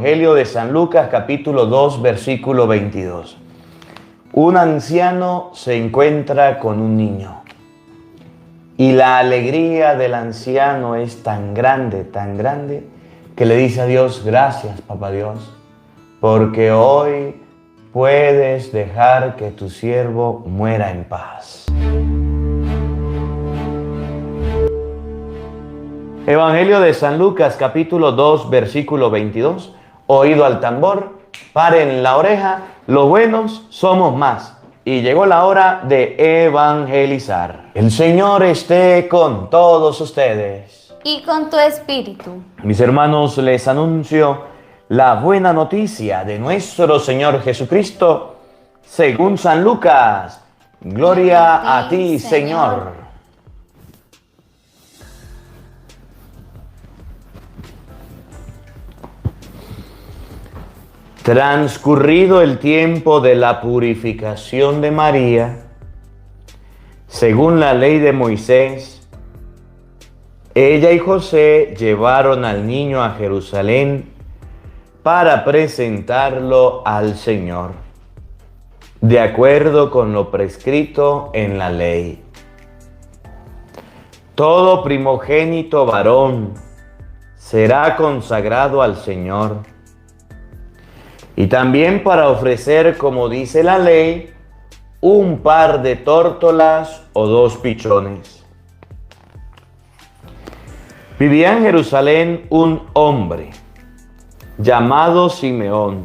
Evangelio de San Lucas, capítulo 2, versículo 22. Un anciano se encuentra con un niño y la alegría del anciano es tan grande, que le dice a Dios: gracias, papá Dios, porque hoy puedes dejar que tu siervo muera en paz. Evangelio de San Lucas, capítulo 2, versículo 22. Oído al tambor, paren la oreja, los buenos somos más. Y llegó la hora de evangelizar. El Señor esté con todos ustedes. Y con tu espíritu. Mis hermanos, les anuncio la buena noticia de nuestro Señor Jesucristo, según San Lucas. Gloria a ti, Señor. Transcurrido el tiempo de la purificación de María, según la ley de Moisés, ella y José llevaron al niño a Jerusalén para presentarlo al Señor, de acuerdo con lo prescrito en la ley. Todo primogénito varón será consagrado al Señor, y también para ofrecer, como dice la ley, un par de tórtolas o 2 pichones. Vivía en Jerusalén un hombre llamado Simeón,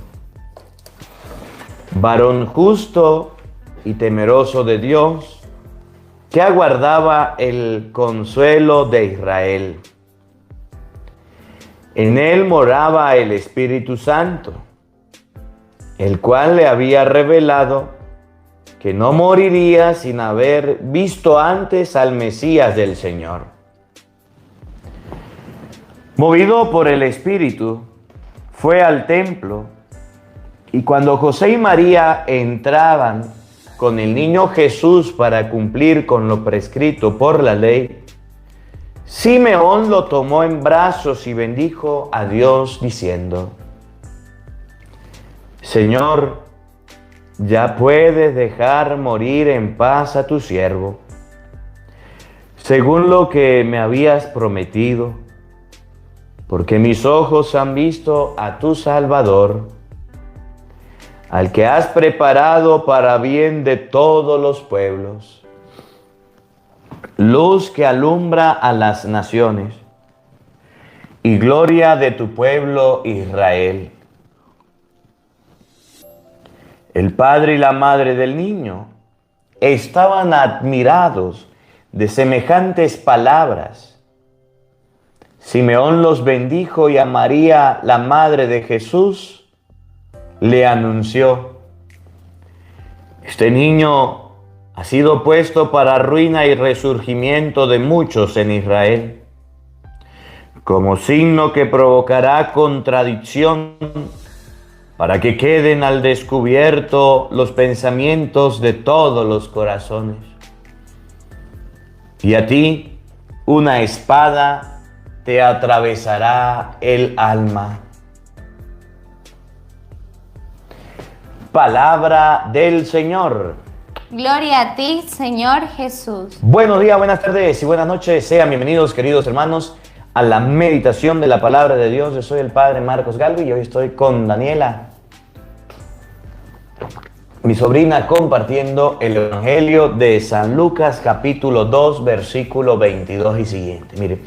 varón justo y temeroso de Dios, que aguardaba el consuelo de Israel. En él moraba el Espíritu Santo, el cual le había revelado que no moriría sin haber visto antes al Mesías del Señor. Movido por el Espíritu, fue al templo, y cuando José y María entraban con el niño Jesús para cumplir con lo prescrito por la ley, Simeón lo tomó en brazos y bendijo a Dios diciendo: Señor, ya puedes dejar morir en paz a tu siervo, según lo que me habías prometido, porque mis ojos han visto a tu Salvador, al que has preparado para bien de todos los pueblos, luz que alumbra a las naciones y gloria de tu pueblo Israel. El padre y la madre del niño estaban admirados de semejantes palabras. Simeón los bendijo y a María, la madre de Jesús, le anunció: este niño ha sido puesto para ruina y resurgimiento de muchos en Israel, como signo que provocará contradicción, para que queden al descubierto los pensamientos de todos los corazones. Y a ti una espada te atravesará el alma. Palabra del Señor. Gloria a ti, Señor Jesús. Buenos días, buenas tardes y buenas noches. Sean bienvenidos, queridos hermanos, a la meditación de la palabra de Dios. Yo soy el Padre Marcos Galvi y hoy estoy con Daniela, mi sobrina, compartiendo el Evangelio de San Lucas, capítulo 2, versículo 22 y siguiente. Mire,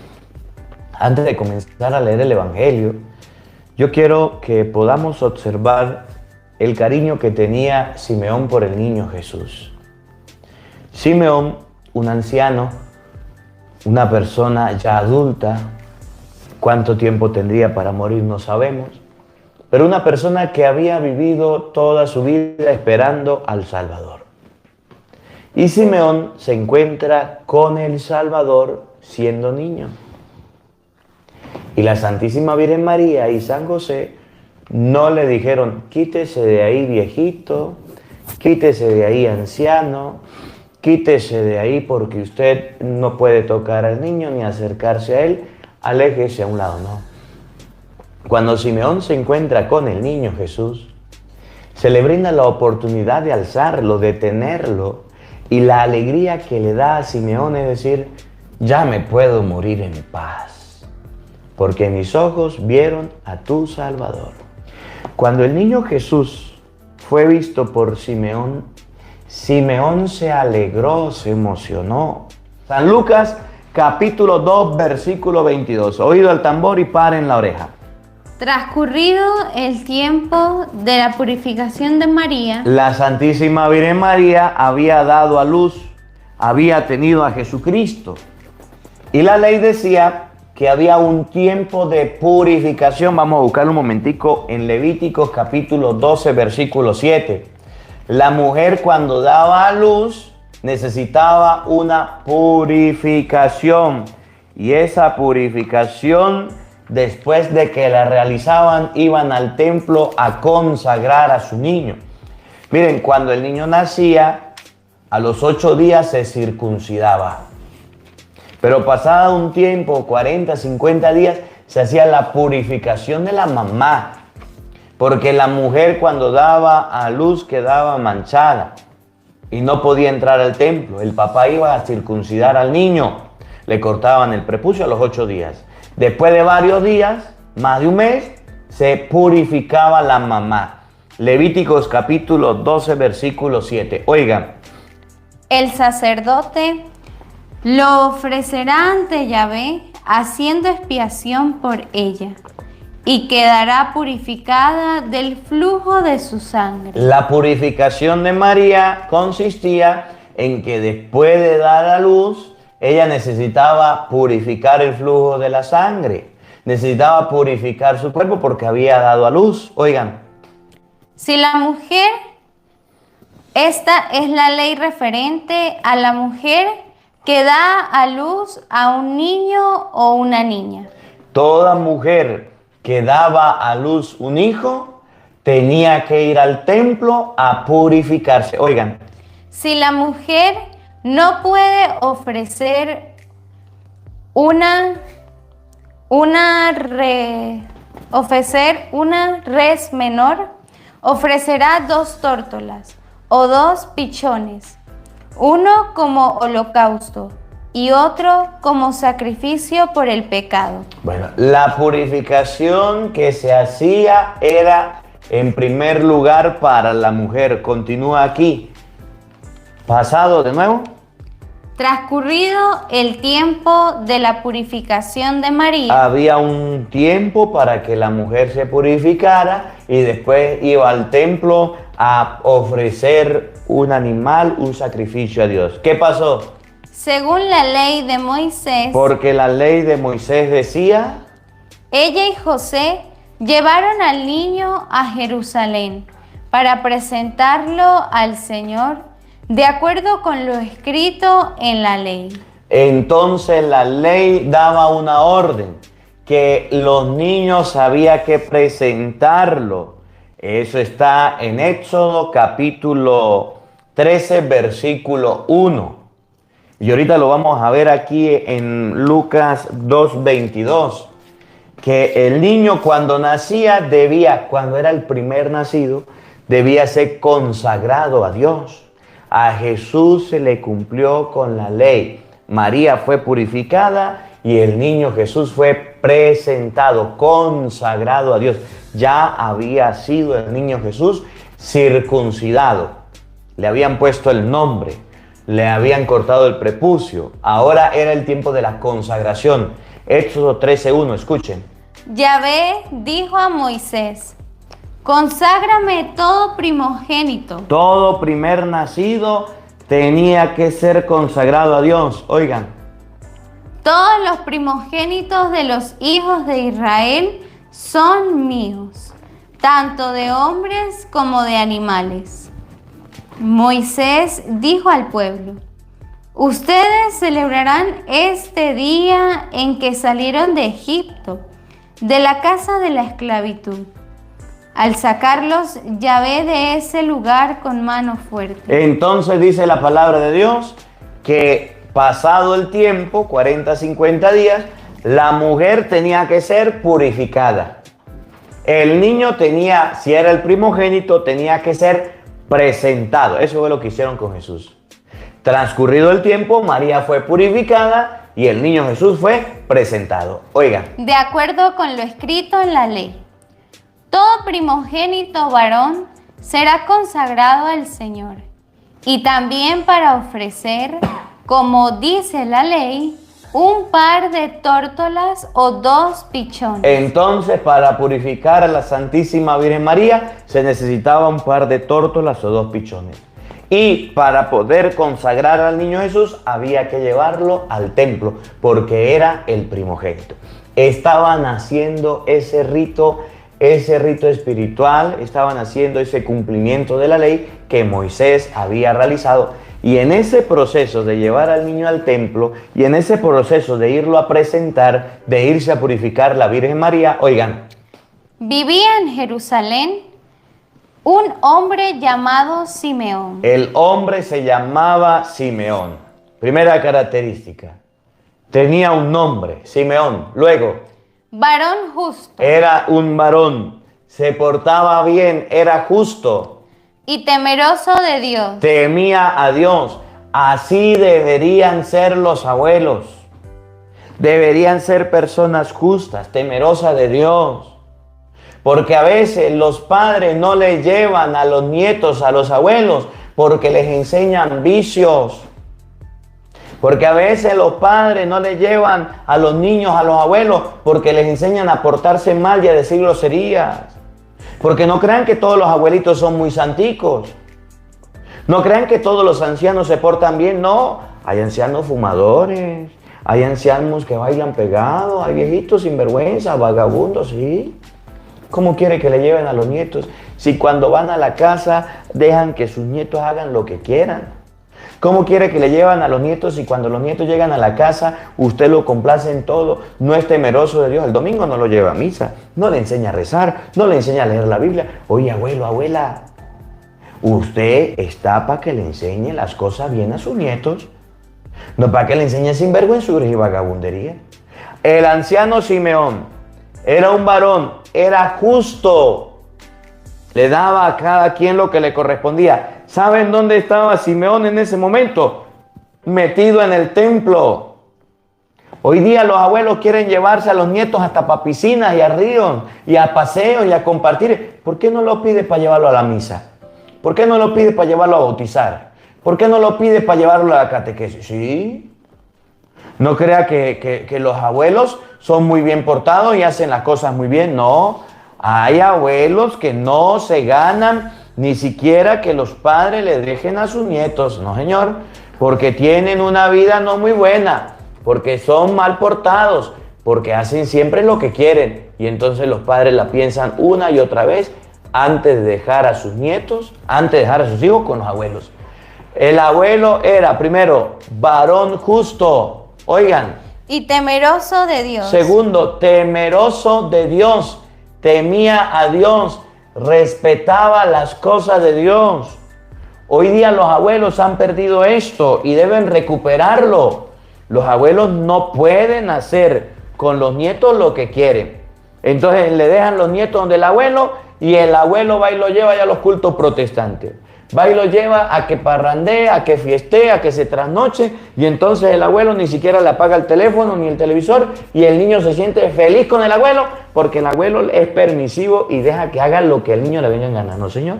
antes de comenzar a leer el Evangelio, yo quiero que podamos observar el cariño que tenía Simeón por el niño Jesús. Simeón, un anciano, una persona ya adulta, cuánto tiempo tendría para morir no sabemos, pero una persona que había vivido toda su vida esperando al Salvador. Y Simeón se encuentra con el Salvador siendo niño. Y la Santísima Virgen María y San José no le dijeron: quítese de ahí, viejito, quítese de ahí, anciano, quítese de ahí porque usted no puede tocar al niño ni acercarse a él, aléjese a un lado, no. Cuando Simeón se encuentra con el niño Jesús, se le brinda la oportunidad de alzarlo, de tenerlo, y la alegría que le da a Simeón es decir, ya me puedo morir en paz, porque mis ojos vieron a tu Salvador. Cuando el niño Jesús fue visto por Simeón, Simeón se alegró, se emocionó. San Lucas capítulo 2, versículo 22. Oído el tambor y paren la oreja. Transcurrido el tiempo de la purificación de María, La Santísima Virgen María había dado a luz, había tenido a Jesucristo. Y la ley decía que había un tiempo de purificación. Vamos a buscar un momentico en Levíticos capítulo 12, versículo 7. La mujer cuando daba a luz necesitaba una purificación. Y esa purificación, después de que la realizaban, iban al templo a consagrar a su niño. Miren, cuando el niño nacía, a los 8 días se circuncidaba. Pero pasado un tiempo, 40, 50 días, se hacía la purificación de la mamá. Porque la mujer cuando daba a luz quedaba manchada y no podía entrar al templo. El papá iba a circuncidar al niño. Le cortaban el prepucio a los 8 días. Después de varios días, más de un mes, se purificaba la mamá. Levíticos capítulo 12, versículo 7. Oigan. el sacerdote lo ofrecerá ante Yahvé, haciendo expiación por ella, y quedará purificada del flujo de su sangre. La purificación de María consistía en que después de dar a luz, ella necesitaba purificar el flujo de la sangre. Necesitaba purificar su cuerpo porque había dado a luz. Oigan. Si la mujer, esta es la ley referente a la mujer que da a luz a un niño o una niña. Toda mujer que daba a luz un hijo tenía que ir al templo a purificarse. Oigan. Si la mujer no puede ofrecer una res menor, ofrecerá 2 tórtolas o 2 pichones, uno como holocausto y otro como sacrificio por el pecado. Bueno, la purificación que se hacía era en primer lugar para la mujer. Continúa aquí. Pasado de nuevo. Transcurrido el tiempo de la purificación de María, Había un tiempo para que la mujer se purificara y después iba al templo a ofrecer un animal, un sacrificio a Dios. ¿Qué pasó? según la ley de Moisés, Porque la ley de Moisés decía, ella y José llevaron al niño a Jerusalén para presentarlo al Señor de acuerdo con lo escrito en la ley. entonces la ley daba una orden, que los niños había que presentarlo. Eso está en Éxodo capítulo 13, versículo 1. Y ahorita lo vamos a ver aquí en Lucas 2:22. Que el niño cuando nacía cuando era el primer nacido, debía ser consagrado a Dios. A Jesús se le cumplió con la ley. María fue purificada y el niño Jesús fue presentado, consagrado a Dios. Ya había sido el niño Jesús circuncidado. Le habían puesto el nombre, le habían cortado el prepucio. Ahora era el tiempo de la consagración. Éxodo 13:1, escuchen. Yahvé dijo a Moisés: conságrame todo primogénito. Todo primer nacido tenía que ser consagrado a Dios. Oigan. Todos los primogénitos de los hijos de Israel son míos, tanto de hombres como de animales. Moisés dijo al pueblo: ustedes celebrarán este día en que salieron de Egipto, de la casa de la esclavitud, al sacarlos Yahvé de ese lugar con mano fuerte. Entonces dice la palabra de Dios que pasado el tiempo, 40, 50 días, la mujer tenía que ser purificada. El niño tenía, si era el primogénito, tenía que ser presentado. Eso fue lo que hicieron con Jesús. Transcurrido el tiempo, María fue purificada y el niño Jesús fue presentado. Oigan. De acuerdo con lo escrito en la ley, todo primogénito varón será consagrado al Señor. Y también para ofrecer, como dice la ley, un par de tórtolas o 2 pichones. Entonces, para purificar a la Santísima Virgen María, se necesitaba un par de tórtolas o 2 pichones. Y para poder consagrar al niño Jesús, había que llevarlo al templo, porque era el primogénito. Estaban haciendo ese rito espiritual, estaban haciendo ese cumplimiento de la ley que Moisés había realizado. Y en ese proceso de llevar al niño al templo y en ese proceso de irlo a presentar, de irse a purificar la Virgen María, oigan. Vivía en Jerusalén un hombre llamado Simeón. El hombre se llamaba Simeón. Primera característica. Tenía un nombre, Simeón. Luego, varón justo. Era un varón. Se portaba bien, era justo. Y temeroso de Dios. Temía a Dios. Así deberían ser los abuelos. Deberían ser personas justas, temerosas de Dios. Porque a veces los padres no les llevan a los nietos, a los abuelos, porque les enseñan vicios. Porque a veces los padres no les llevan a los niños, a los abuelos, porque les enseñan a portarse mal y a decir groserías. Porque no crean que todos los abuelitos son muy santicos. No crean que todos los ancianos se portan bien. No, hay ancianos fumadores, hay ancianos que bailan pegados, hay viejitos sinvergüenza, vagabundos, sí. ¿Cómo quiere que le lleven a los nietos si cuando van a la casa dejan que sus nietos hagan lo que quieran? ¿Cómo quiere que le llevan a los nietos si cuando los nietos llegan a la casa usted lo complace en todo? No es temeroso de Dios. El domingo no lo lleva a misa, no le enseña a rezar, no le enseña a leer la Biblia. Oye, abuelo, abuela, usted está para que le enseñe las cosas bien a sus nietos, no para que le enseñe sinvergüenzura y vagabundería. El anciano Simeón era un varón, era justo, le daba a cada quien lo que le correspondía. ¿Saben dónde estaba Simeón en ese momento? Metido en el templo. Hoy día los abuelos quieren llevarse a los nietos hasta para piscinas y a ríos y a paseos y a compartir. ¿Por qué no lo pide para llevarlo a la misa? ¿Por qué no lo pide para llevarlo a bautizar? ¿Por qué no lo pide para llevarlo a la catequesis? Sí. No crea que los abuelos son muy bien portados y hacen las cosas muy bien. No, hay abuelos que no se ganan ni siquiera que los padres les dejen a sus nietos. No, señor, porque tienen una vida no muy buena, porque son mal portados, porque hacen siempre lo que quieren. Y entonces los padres la piensan una y otra vez antes de dejar a sus nietos, antes de dejar a sus hijos con los abuelos. El abuelo era, primero, varón justo. Oigan. Y temeroso de Dios. Segundo, temeroso de Dios. Temía a Dios. Respetaba las cosas de Dios. Hoy día los abuelos han perdido esto y deben recuperarlo. Los abuelos no pueden hacer con los nietos lo que quieren. Entonces le dejan los nietos donde el abuelo y el abuelo va y lo lleva ya a los cultos protestantes. Va y lo lleva a que parrandee, a que fiestee, a que se trasnoche, y entonces el abuelo ni siquiera le apaga el teléfono ni el televisor y el niño se siente feliz con el abuelo porque el abuelo es permisivo y deja que haga lo que el niño le venga en gana. No, señor.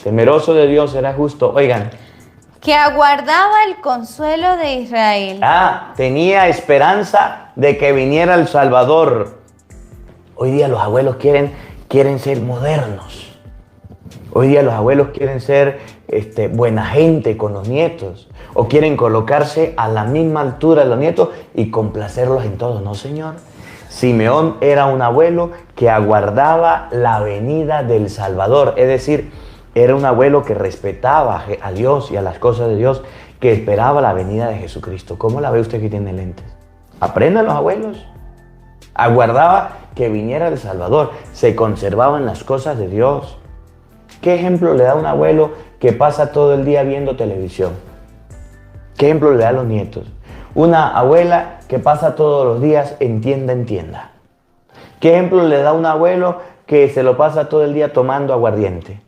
Temeroso de Dios, era justo. Oigan. Que aguardaba el consuelo de Israel. Tenía esperanza de que viniera el Salvador. Hoy día los abuelos quieren ser modernos. Hoy día los abuelos quieren ser buena gente con los nietos o quieren colocarse a la misma altura de los nietos y complacerlos en todo. No, señor. Simeón era un abuelo que aguardaba la venida del Salvador. Es decir, era un abuelo que respetaba a Dios y a las cosas de Dios, que esperaba la venida de Jesucristo. ¿Cómo la ve usted que tiene lentes? Aprendan los abuelos. Aguardaba que viniera el Salvador. Se conservaban las cosas de Dios. ¿Qué ejemplo le da un abuelo que pasa todo el día viendo televisión? ¿Qué ejemplo le da a los nietos? Una abuela que pasa todos los días en tienda en tienda. ¿Qué ejemplo le da un abuelo que se lo pasa todo el día tomando aguardiente,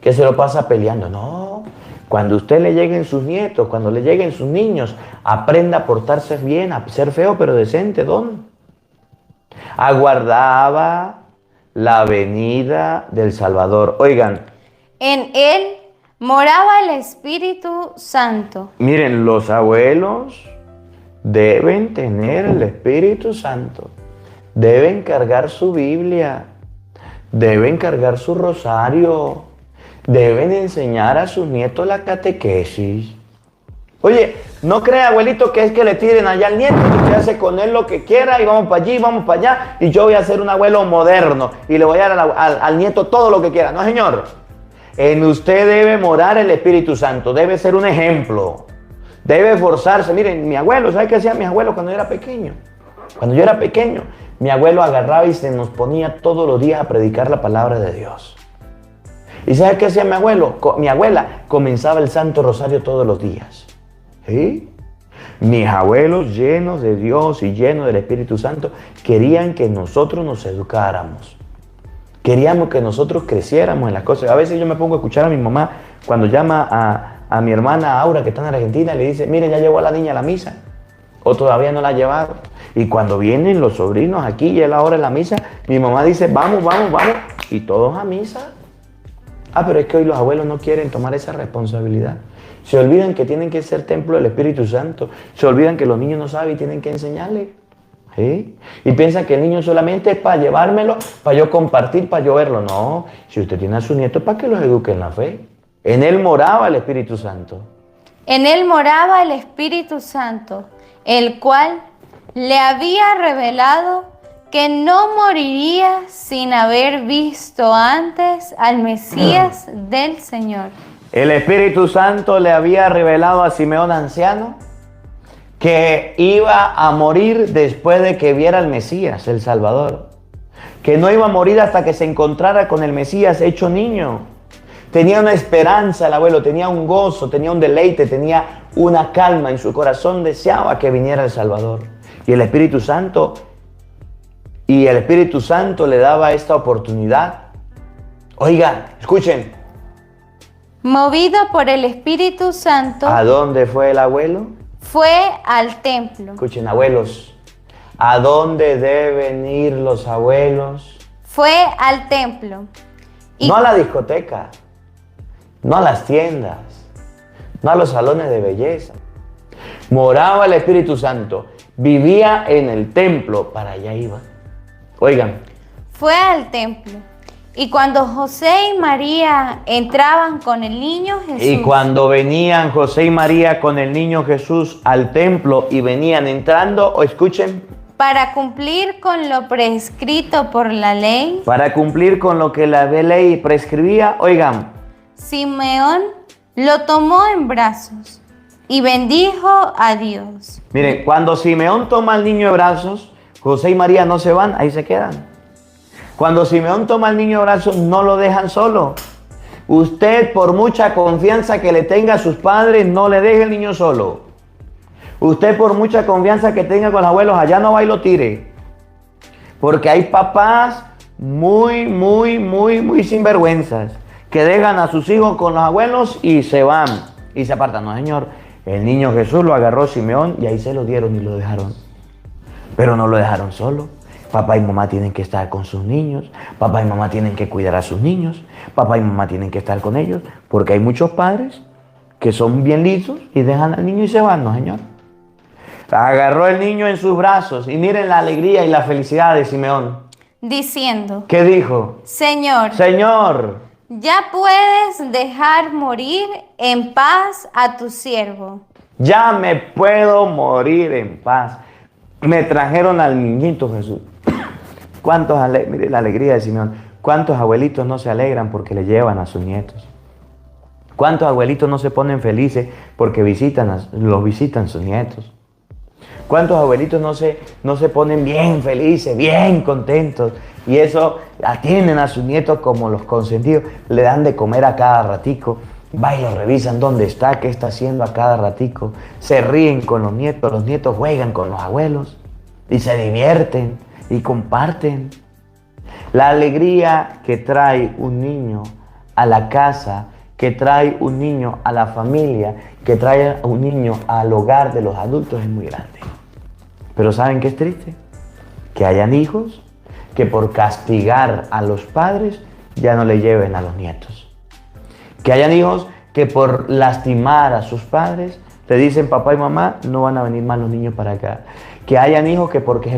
que se lo pasa peleando. No, cuando usted le lleguen sus nietos, cuando le lleguen sus niños, aprenda a portarse bien, a ser feo pero decente, don. Aguardaba la venida del Salvador. Oigan, En él moraba el Espíritu Santo. miren, los abuelos deben tener el Espíritu Santo, deben cargar su Biblia, deben cargar su rosario, deben enseñar a sus nietos la catequesis. Oye, no crea, abuelito, que es que le tiren allá al nieto, que usted hace con él lo que quiera y vamos para allí, vamos para allá y yo voy a ser un abuelo moderno y le voy a dar al nieto todo lo que quiera. No, señor. En usted debe morar el Espíritu Santo, debe ser un ejemplo, debe esforzarse. Miren, mi abuelo, ¿sabe qué hacía mi abuelo cuando yo era pequeño? Cuando yo era pequeño, mi abuelo agarraba y se nos ponía todos los días a predicar la palabra de Dios. ¿Y sabe qué hacía mi abuelo? Mi abuela comenzaba el Santo Rosario todos los días. ¿Sí? Mis abuelos, llenos de Dios y llenos del Espíritu Santo, querían que nosotros nos educáramos. Queríamos que nosotros creciéramos en las cosas. A veces yo me pongo a escuchar a mi mamá cuando llama a mi hermana Aura, que está en Argentina, y le dice, mire, ya llevó a la niña a la misa, o todavía no la ha llevado. Y cuando vienen los sobrinos aquí y es la hora de la misa, mi mamá dice, vamos, vamos, vamos, y todos a misa. Ah, pero es que hoy los abuelos no quieren tomar esa responsabilidad. Se olvidan que tienen que ser templo del Espíritu Santo. Se olvidan que los niños no saben y tienen que enseñarles. ¿Sí? Y piensan que el niño solamente es para llevármelo, para yo compartir, para yo verlo. No, si usted tiene a sus nietos, para que los eduque en la fe. En él moraba el Espíritu Santo. En él moraba el Espíritu Santo, el cual le había revelado que no moriría sin haber visto antes al Mesías del Señor. El Espíritu Santo le había revelado a Simeón anciano que iba a morir después de que viera al Mesías, el Salvador. Que no iba a morir hasta que se encontrara con el Mesías hecho niño. Tenía una esperanza el abuelo, tenía un gozo, tenía un deleite, tenía una calma en su corazón, deseaba que viniera el Salvador. Y el Espíritu Santo le daba esta oportunidad. Oigan, escuchen. Movido por el Espíritu Santo, ¿A dónde fue el abuelo? fue al templo. Escuchen, abuelos. ¿A dónde deben ir los abuelos? Fue al templo. Y No a la discoteca, no a las tiendas, no a los salones de belleza. Moraba el Espíritu Santo, vivía en el templo, para allá iba. Oigan, fue al templo. Y cuando José y María entraban con el niño Jesús, y cuando venían José y María con el niño Jesús al templo y venían entrando, o escuchen, para cumplir con lo prescrito por la ley, para cumplir con lo que la ley prescribía, oigan, Simeón lo tomó en brazos y bendijo a Dios. miren, cuando Simeón toma al niño en brazos, José y María no se van, ahí se quedan. Cuando Simeón toma al niño en brazos, no lo dejan solo. Usted, por mucha confianza que le tenga a sus padres, no le deje el niño solo. Usted, por mucha confianza que tenga con los abuelos, allá no va y lo tire. Porque hay papás muy sinvergüenzas que dejan a sus hijos con los abuelos y se van y se apartan. No, señor, el niño Jesús lo agarró Simeón y ahí se lo dieron y lo dejaron. Pero no lo dejaron solo. Papá y mamá tienen que estar con sus niños, papá y mamá tienen que cuidar a sus niños, papá y mamá tienen que estar con ellos, porque hay muchos padres que son bien lisos y dejan al niño y se van, ¿no, señor? Agarró el niño en sus brazos y miren la alegría y la felicidad de Simeón. Diciendo, ¿Qué dijo? Señor, Señor, ya puedes dejar morir en paz a tu siervo. ya me puedo morir en paz. Me trajeron al niñito Jesús. Mire la alegría de Simeón. ¿Cuántos abuelitos no se alegran porque le llevan a sus nietos? ¿Cuántos abuelitos no se ponen felices porque los visitan sus nietos? ¿Cuántos abuelitos no se ponen bien felices, bien contentos? Y eso atienden a sus nietos como los consentidos. Le dan de comer a cada ratico. Va y lo revisan dónde está, qué está haciendo a cada ratico. Se ríen con los nietos juegan con los abuelos. Y se divierten y comparten. La alegría que trae un niño a la casa, que trae un niño a la familia, que trae un niño al hogar de los adultos es muy grande. Pero ¿saben qué es triste? Que hayan hijos que por castigar a los padres ya no le lleven a los nietos. Que hayan hijos que por lastimar a sus padres le dicen papá y mamá, no van a venir más los niños para acá. Que hayan hijos que porque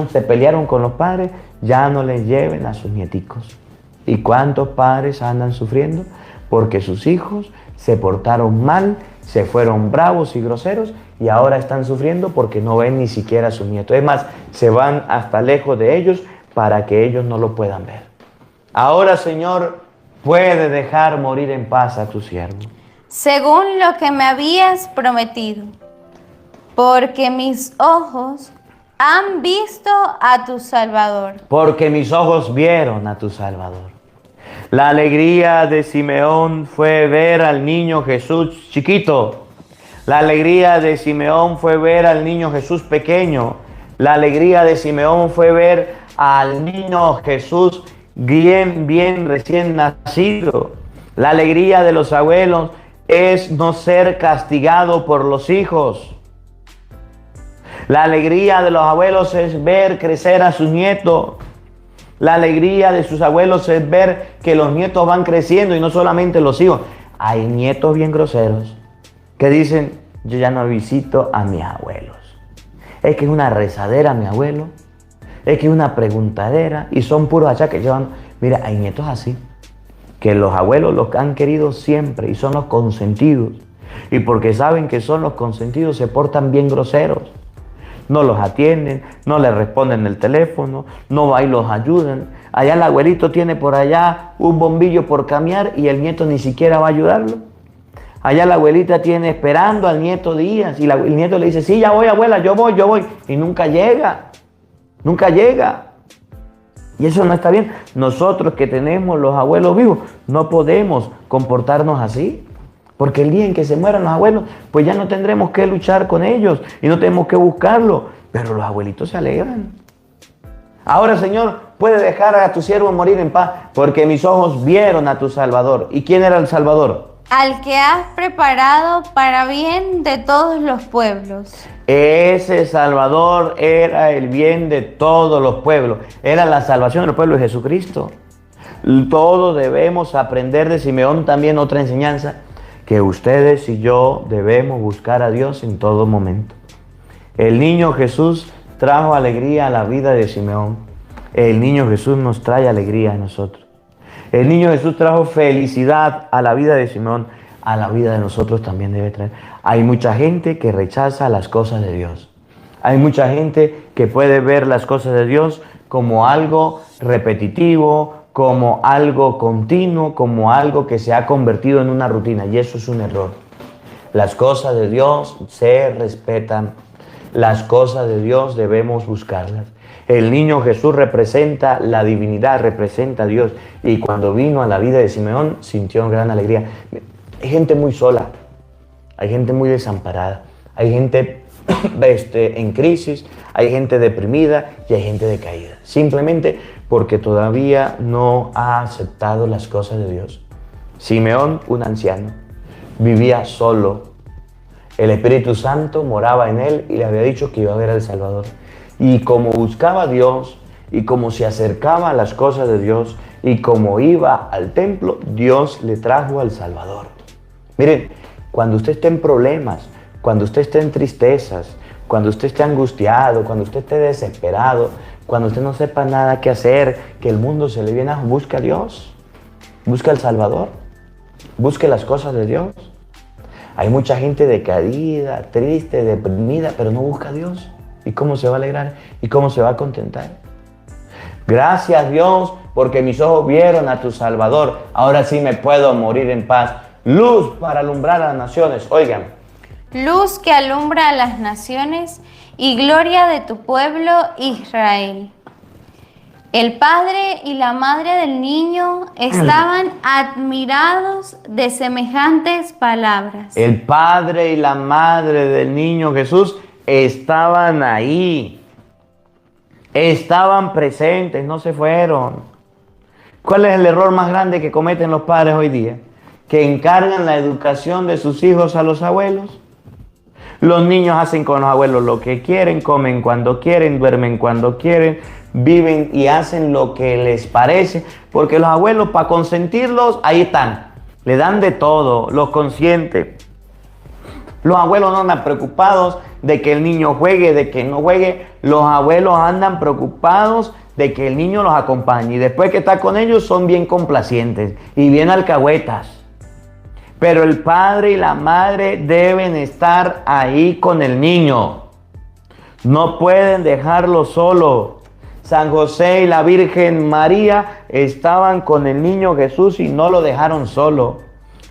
se pelearon con los padres, ya no les lleven a sus nieticos. ¿Y cuántos padres andan sufriendo? Porque sus hijos se portaron mal, se fueron bravos y groseros y ahora están sufriendo porque no ven ni siquiera a sus nietos. Es más, se van hasta lejos de ellos para que ellos no lo puedan ver. Ahora, Señor, puede dejar morir en paz a tu siervo. Según lo que me habías prometido, porque mis ojos han visto a tu Salvador. Porque mis ojos vieron a tu Salvador. La alegría de Simeón fue ver al niño Jesús chiquito. La alegría de Simeón fue ver al niño Jesús pequeño. La alegría de Simeón fue ver al niño Jesús bien recién nacido. La alegría de los abuelos es no ser castigado por los hijos. La alegría de los abuelos es ver crecer a sus nietos. La alegría de sus abuelos es ver que los nietos van creciendo y no solamente los hijos. Hay nietos bien groseros que dicen, yo ya no visito a mis abuelos. Es que es una rezadera mi abuelo. Es que es una preguntadera y son puros achaques. Mira, hay nietos así, que los abuelos los han querido siempre y son los consentidos. Y porque saben que son los consentidos se portan bien groseros. No los atienden, no les responden el teléfono, no va y los ayudan. Allá el abuelito tiene por allá un bombillo por cambiar y el nieto ni siquiera va a ayudarlo. Allá la abuelita tiene esperando al nieto días y el nieto le dice, sí, ya voy abuela, yo voy. Y nunca llega. Y eso no está bien. Nosotros que tenemos los abuelos vivos no podemos comportarnos así. Porque el día en que se mueran los abuelos, pues ya no tendremos que luchar con ellos y no tenemos que buscarlo. Pero los abuelitos se alegran. Ahora, Señor, puede dejar a tu siervo morir en paz, porque mis ojos vieron a tu Salvador. ¿Y quién era el Salvador? Al que has preparado para bien de todos los pueblos. Ese Salvador era el bien de todos los pueblos. Era la salvación del pueblo de Jesucristo. Todos debemos aprender de Simeón también otra enseñanza, que ustedes y yo debemos buscar a Dios en todo momento. El niño Jesús trajo alegría a la vida de Simeón. El niño Jesús nos trae alegría a nosotros. El niño Jesús trajo felicidad a la vida de Simeón, a la vida de nosotros también debe traer. Hay mucha gente que rechaza las cosas de Dios. Hay mucha gente que puede ver las cosas de Dios como algo repetitivo, como algo continuo, como algo que se ha convertido en una rutina, y eso es un error. Las cosas de Dios se respetan, las cosas de Dios debemos buscarlas. El niño Jesús representa la divinidad, representa a Dios, y cuando vino a la vida de Simeón sintió gran alegría. Hay gente muy sola, hay gente muy desamparada, hay gente en crisis, hay gente deprimida y hay gente decaída, simplemente porque todavía no ha aceptado las cosas de Dios. Simeón, un anciano, vivía solo. El Espíritu Santo moraba en él y le había dicho que iba a ver al Salvador. Y como buscaba a Dios, y como se acercaba a las cosas de Dios, y como iba al templo, Dios le trajo al Salvador. Miren, cuando usted esté en problemas, cuando usted esté en tristezas, cuando usted esté angustiado, cuando usted esté desesperado, cuando usted no sepa nada que hacer, que el mundo se le viene abajo, busque a Dios, busque al Salvador, busque las cosas de Dios. Hay mucha gente decaída, triste, deprimida, pero no busca a Dios. ¿Y cómo se va a alegrar? ¿Y cómo se va a contentar? Gracias, Dios, porque mis ojos vieron a tu Salvador. Ahora sí me puedo morir en paz. Luz para alumbrar a las naciones. Oigan. Luz que alumbra a las naciones y gloria de tu pueblo Israel. El padre y la madre del niño estaban admirados de semejantes palabras. El padre y la madre del niño Jesús estaban ahí. Estaban presentes, no se fueron. ¿Cuál es el error más grande que cometen los padres hoy día? Que encargan la educación de sus hijos a los abuelos. Los niños hacen con los abuelos lo que quieren, comen cuando quieren, duermen cuando quieren, viven y hacen lo que les parece, porque los abuelos, para consentirlos, ahí están. Le dan de todo, los consienten. Los abuelos no andan preocupados de que el niño juegue, de que no juegue. Los abuelos andan preocupados de que el niño los acompañe. Y después que está con ellos son bien complacientes y bien alcahuetas. Pero el padre y la madre deben estar ahí con el niño. No pueden dejarlo solo. San José y la Virgen María estaban con el niño Jesús y no lo dejaron solo.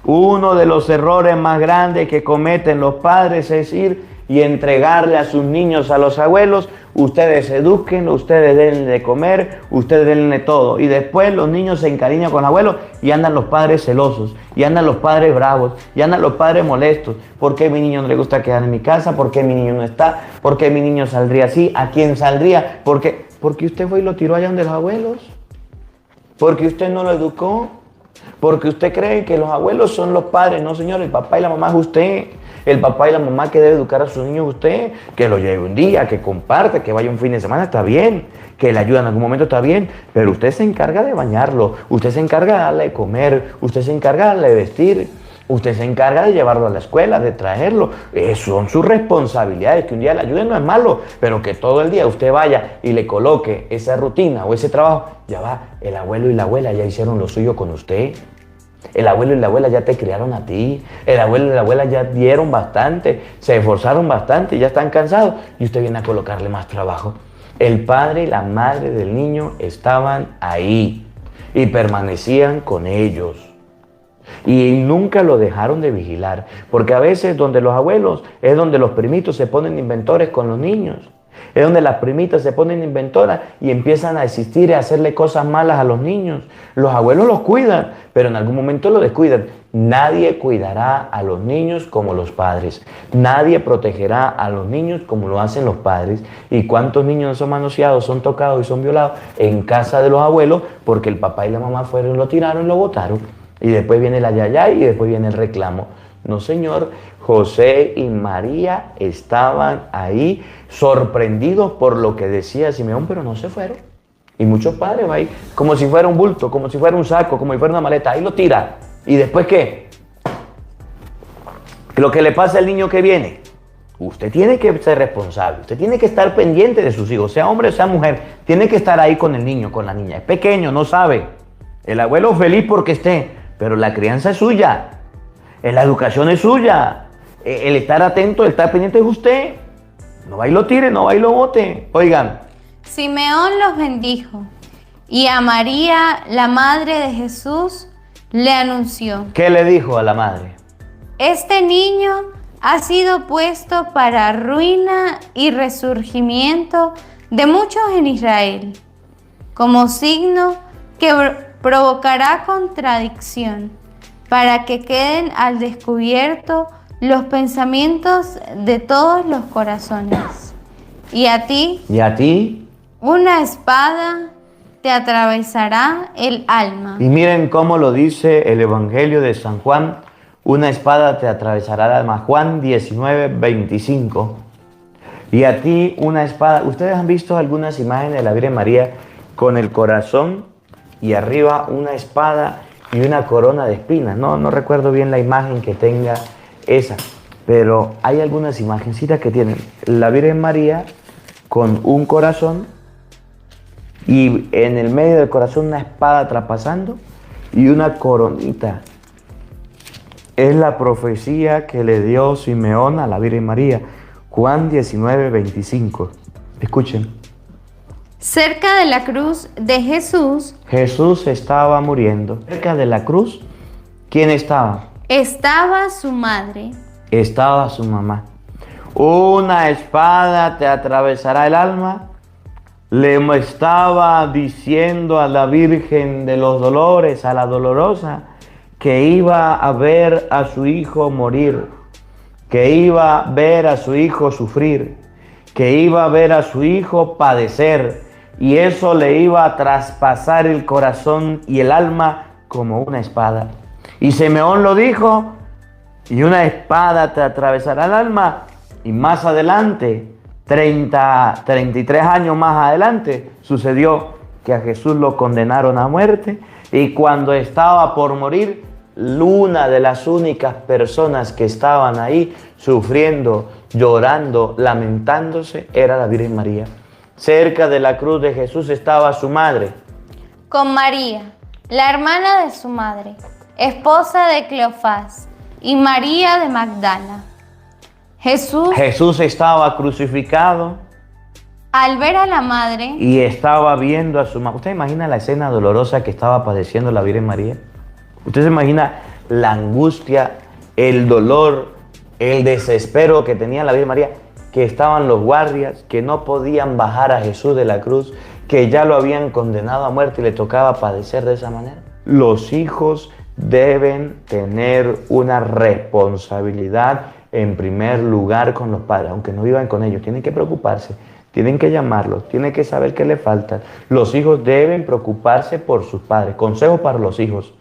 Uno de los errores más grandes que cometen los padres es ir y entregarle a sus niños a los abuelos. Ustedes edúquenlo, ustedes denle de comer, ustedes denle todo. Y después los niños se encariñan con los abuelos y andan los padres celosos, y andan los padres bravos, y andan los padres molestos. ¿Por qué a mi niño no le gusta quedar en mi casa? ¿Por qué mi niño no está? ¿Por qué mi niño saldría así? ¿A quién saldría? Porque usted fue y lo tiró allá donde los abuelos. Porque usted no lo educó. Porque usted cree que los abuelos son los padres. No, señor, el papá y la mamá es usted. El papá y la mamá que debe educar a sus niños es usted. Que lo lleve un día, que comparte, que vaya un fin de semana, está bien. Que le ayude en algún momento, está bien. Pero usted se encarga de bañarlo. Usted se encarga de darle de comer. Usted se encarga de darle de vestir. Usted se encarga de llevarlo a la escuela, de traerlo. Son sus responsabilidades. Que un día le ayuden no es malo, pero que todo el día usted vaya y le coloque esa rutina o ese trabajo. Ya va, el abuelo y la abuela ya hicieron lo suyo con usted. El abuelo y la abuela ya te criaron a ti. El abuelo y la abuela ya dieron bastante, se esforzaron bastante, ya están cansados. Y usted viene a colocarle más trabajo. El padre y la madre del niño estaban ahí y permanecían con ellos. Y nunca lo dejaron de vigilar, porque a veces donde los abuelos es donde los primitos se ponen inventores con los niños, es donde las primitas se ponen inventoras y empiezan a existir y a hacerle cosas malas a los niños. Los abuelos los cuidan, pero en algún momento los descuidan. Nadie cuidará a los niños como los padres, nadie protegerá a los niños como lo hacen los padres. ¿Y cuántos niños no son manoseados, son tocados y son violados en casa de los abuelos porque el papá y la mamá fueron y lo tiraron y lo botaron? Y después viene la yaya y después viene el reclamo. No, señor, José y María estaban ahí sorprendidos por lo que decía Simeón, pero no se fueron. Y muchos padres van ahí como si fuera un bulto, como si fuera un saco, como si fuera una maleta. Ahí lo tiran. ¿Y después qué? Lo que le pasa al niño que viene. Usted tiene que ser responsable. Usted tiene que estar pendiente de sus hijos, sea hombre o sea mujer. Tiene que estar ahí con el niño, con la niña. Es pequeño, no sabe. El abuelo feliz porque esté, pero la crianza es suya. La educación es suya. El estar atento, el estar pendiente es usted. No va y lo tire, no va y lo bote. Oigan. Simeón los bendijo y a María, la madre de Jesús, le anunció. ¿Qué le dijo a la madre? Este niño ha sido puesto para ruina y resurgimiento de muchos en Israel, como signo que provocará contradicción, para que queden al descubierto los pensamientos de todos los corazones. Y a ti, una espada te atravesará el alma. Y miren cómo lo dice el Evangelio de San Juan, una espada te atravesará el alma. Juan 19:25. Y a ti una espada. ¿Ustedes han visto algunas imágenes de la Virgen María con el corazón y arriba una espada y una corona de espinas? No recuerdo bien la imagen que tenga esa, pero hay algunas imagencitas que tienen la Virgen María con un corazón y en el medio del corazón una espada traspasando y una coronita. Es la profecía que le dio Simeón a la Virgen María. Juan 19:25. Escuchen. Cerca de la cruz de Jesús. Jesús estaba muriendo. Cerca de la cruz, ¿quién estaba? Estaba su madre. Estaba su mamá. Una espada te atravesará el alma. Le estaba diciendo a la Virgen de los Dolores, a la Dolorosa, que iba a ver a su hijo morir, que iba a ver a su hijo sufrir, que iba a ver a su hijo padecer, y eso le iba a traspasar el corazón y el alma como una espada. Y Simeón lo dijo, y una espada te atravesará el alma. Y más adelante, 33 años más adelante, sucedió que a Jesús lo condenaron a muerte. Y cuando estaba por morir, una de las únicas personas que estaban ahí sufriendo, llorando, lamentándose, era la Virgen María. Cerca de la cruz de Jesús estaba su madre. Con María, la hermana de su madre, esposa de Cleofás, y María de Magdala. Jesús estaba crucificado al ver a la madre y estaba viendo a su madre. ¿Usted imagina la escena dolorosa que estaba padeciendo la Virgen María? ¿Usted se imagina la angustia, el dolor, el desespero que tenía la Virgen María? Que estaban los guardias, que no podían bajar a Jesús de la cruz, que ya lo habían condenado a muerte y le tocaba padecer de esa manera. Los hijos deben tener una responsabilidad en primer lugar con los padres, aunque no vivan con ellos. Tienen que preocuparse, tienen que llamarlos, tienen que saber qué les falta. Los hijos deben preocuparse por sus padres. Consejo para los hijos: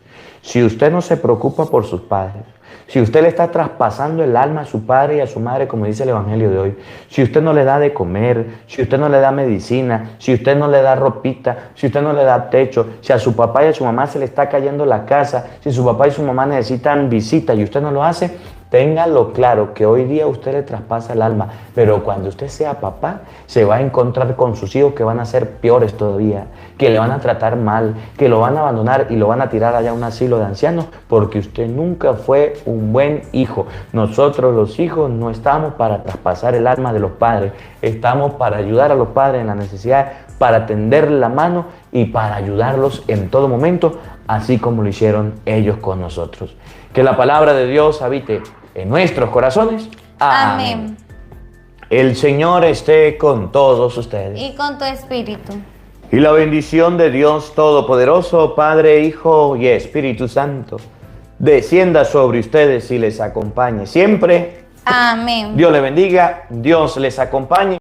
si usted no se preocupa por sus padres, si usted le está traspasando el alma a su padre y a su madre, como dice el Evangelio de hoy, si usted no le da de comer, si usted no le da medicina, si usted no le da ropita, si usted no le da techo, si a su papá y a su mamá se le está cayendo la casa, si su papá y su mamá necesitan visita y usted no lo hace, téngalo claro que hoy día usted le traspasa el alma, pero cuando usted sea papá, se va a encontrar con sus hijos que van a ser peores todavía, que le van a tratar mal, que lo van a abandonar y lo van a tirar allá a un asilo de ancianos, porque usted nunca fue un buen hijo. Nosotros los hijos no estamos para traspasar el alma de los padres, estamos para ayudar a los padres en la necesidad, para tenderle la mano y para ayudarlos en todo momento, así como lo hicieron ellos con nosotros. Que la palabra de Dios habite en nuestros corazones. Amén. El Señor esté con todos ustedes. Y con tu espíritu. Y la bendición de Dios Todopoderoso, Padre, Hijo y Espíritu Santo, descienda sobre ustedes y les acompañe siempre. Amén. Dios les bendiga, Dios les acompañe.